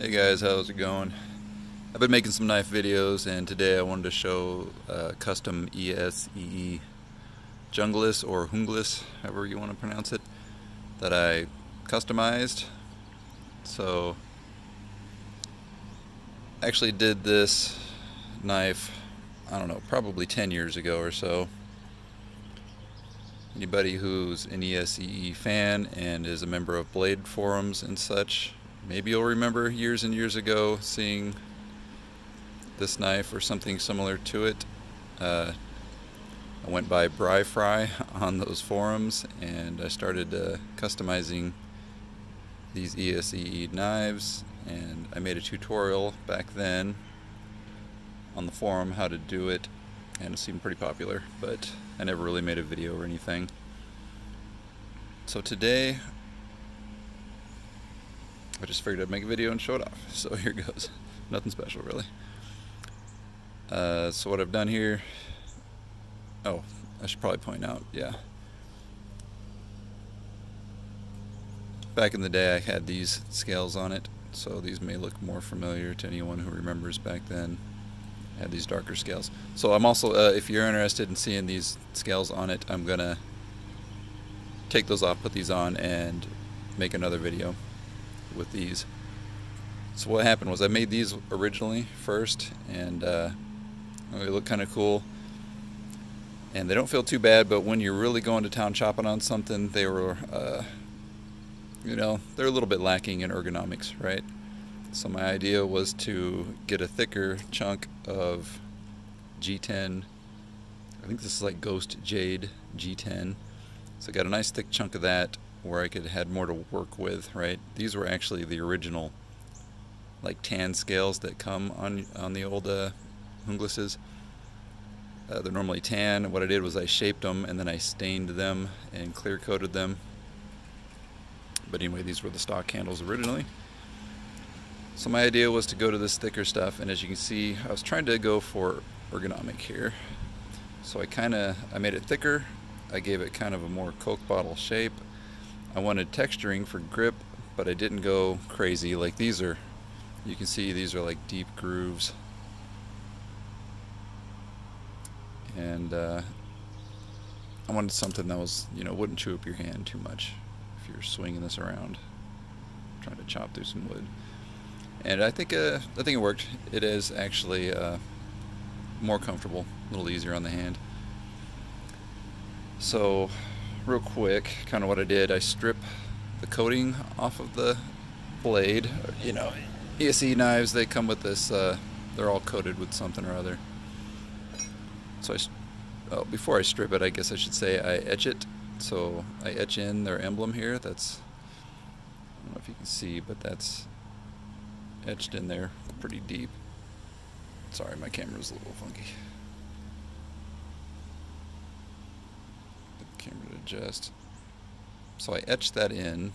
Hey guys, how's it going? I've been making some knife videos, and today I wanted to show custom ESEE Junglas or Junglas, however you want to pronounce it, that I customized. So I actually did this knife, I don't know, probably 10 years ago or so. Anybody who's an ESEE fan and is a member of blade forums and such, maybe you'll remember years and years ago seeing this knife or something similar to it. I went by Bri Fry on those forums and I started customizing these ESEE knives, and I made a tutorial back then on the forum how to do it, and it seemed pretty popular, but I never really made a video or anything. So today I just figured I'd make a video and show it off. So here goes. Nothing special really. So what I've done here, oh, I should probably point out, yeah. Back in the day I had these scales on it, so these may look more familiar to anyone who remembers back then. I had these darker scales. So I'm also, if you're interested in seeing these scales on it, I'm gonna take those off, put these on, and make another video with these. So what happened was I made these originally first, and they look kind of cool, and they don't feel too bad, but when you're really going to town chopping on something, they were, you know, they're a little bit lacking in ergonomics, right? So my idea was to get a thicker chunk of G10. I think this is like Ghost Jade G10. So I got a nice thick chunk of that where I could had more to work with, right? These were actually the original like tan scales that come on the old Junglases. They're normally tan. What I did was I shaped them and then I stained them and clear coated them. But anyway, these were the stock handles originally. So my idea was to go to this thicker stuff, and as you can see, I was trying to go for ergonomic here. So I made it thicker. I gave it kind of a more Coke bottle shape. I wanted texturing for grip, but I didn't go crazy. Like these are, you can see these are like deep grooves. And I wanted something that was, you know, wouldn't chew up your hand too much if you're swinging this around, trying to chop through some wood. And I think it worked. It is actually more comfortable, a little easier on the hand. So, real quick, kind of what I did, I stripped the coating off of the blade. You know, ESEE knives, they come with this, they're all coated with something or other. So before I strip it, I guess I should say I etch it. So I etch in their emblem here. That's, I don't know if you can see, but that's etched in there pretty deep. Sorry, my camera's a little funky. Get the camera to adjust. So I etched that in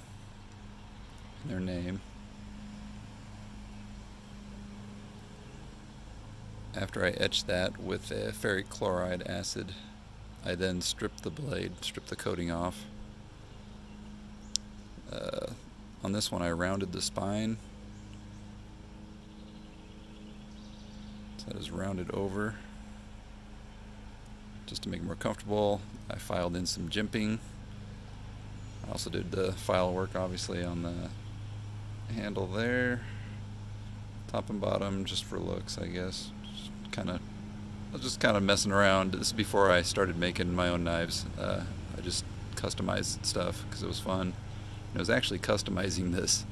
their name. After I etched that with a ferric chloride acid, I then stripped the blade, stripped the coating off. On this one I rounded the spine. So that is rounded over. Just to make it more comfortable, I filed in some jimping. I also did the file work obviously on the handle there. Top and bottom just for looks, I guess. I was just kind of messing around. This is before I started making my own knives. I just customized stuff because it was fun. And it was actually customizing this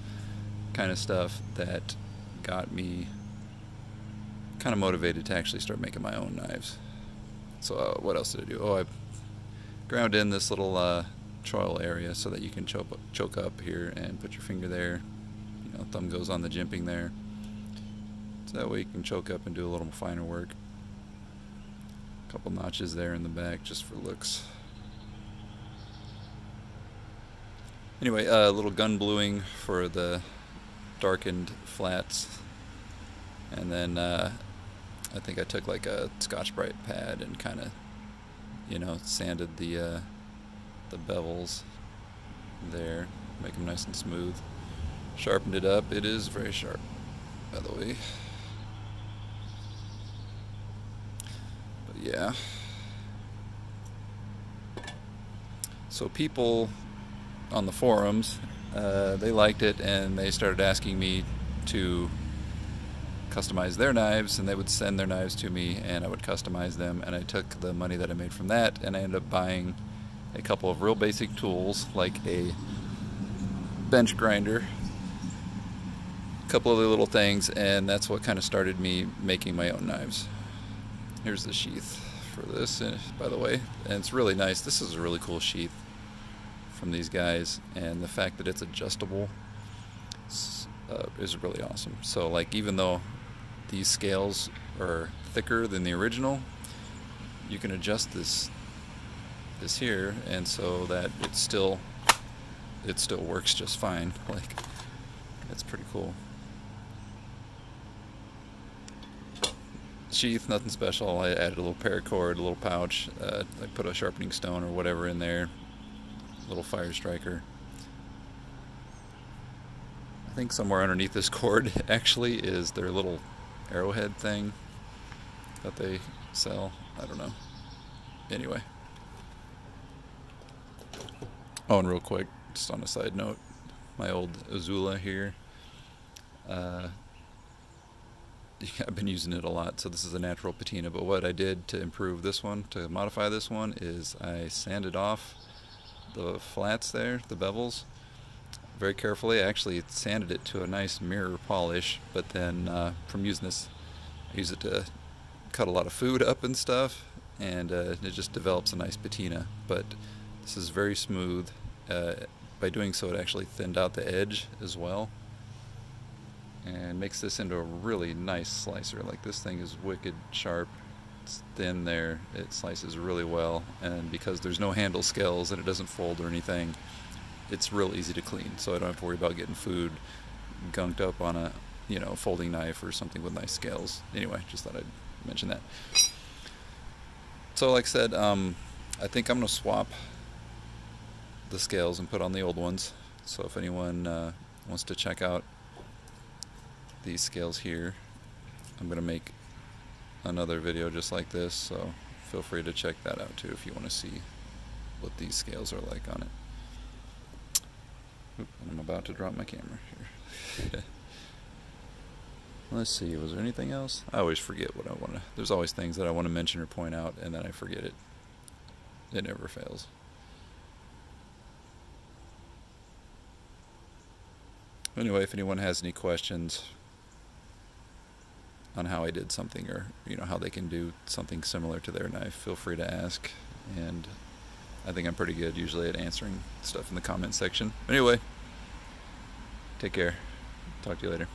kind of stuff that got me kind of motivated to actually start making my own knives. So what else did I do? Oh, I ground in this little choil area so that you can choke up here and put your finger there. You know, thumb goes on the jimping there. So that way you can choke up and do a little finer work. A couple notches there in the back just for looks. Anyway, a little gun bluing for the darkened flats. And then I think I took like a Scotch-Brite pad and kind of, you know, sanded the bevels there, make them nice and smooth. Sharpened it up. It is very sharp. by the way. But yeah. So people on the forums, they liked it, and they started asking me to customize their knives, and they would send their knives to me and I would customize them, and I took the money that I made from that and I ended up buying a couple of real basic tools like a bench grinder, a couple other little things, and that's what kind of started me making my own knives. Here's the sheath for this, by the way, and it's really nice. This is a really cool sheath from these guys, and the fact that it's adjustable is really awesome. So like, even though these scales are thicker than the original, you can adjust this here, and so that it still works just fine. Like, that's pretty cool. Sheath, nothing special. I added a little paracord, a little pouch. I put a sharpening stone or whatever in there. A little fire striker. I think somewhere underneath this cord actually is their little arrowhead thing that they sell. I don't know. Anyway. Oh, and real quick, just on a side note, my old Azula here, I've been using it a lot, so this is a natural patina, but what I did to improve this one, to modify this one, is I sanded off the flats there, the bevels, very carefully. I actually sanded it to a nice mirror polish, but then from using this, I use it to cut a lot of food up and stuff, and it just develops a nice patina. But this is very smooth. By doing so, it actually thinned out the edge as well, and makes this into a really nice slicer. Like, this thing is wicked sharp. It's thin there. It slices really well, and because there's no handle scales and it doesn't fold or anything, it's real easy to clean. So I don't have to worry about getting food gunked up on a, you know, folding knife or something with nice scales. Anyway, just thought I'd mention that. So like I said, I think I'm gonna swap the scales and put on the old ones. So if anyone wants to check out these scales here, I'm gonna make another video just like this, so feel free to check that out too if you want to see what these scales are like on it. Oop, I'm about to drop my camera here. Let's see, was there anything else? I always forget what I want to, there's always things that I want to mention or point out, and then I forget it. It never fails. Anyway, if anyone has any questions on how I did something, or you know, how they can do something similar to their knife, feel free to ask, and I think I'm pretty good usually at answering stuff in the comment section. Anyway, take care. Talk to you later.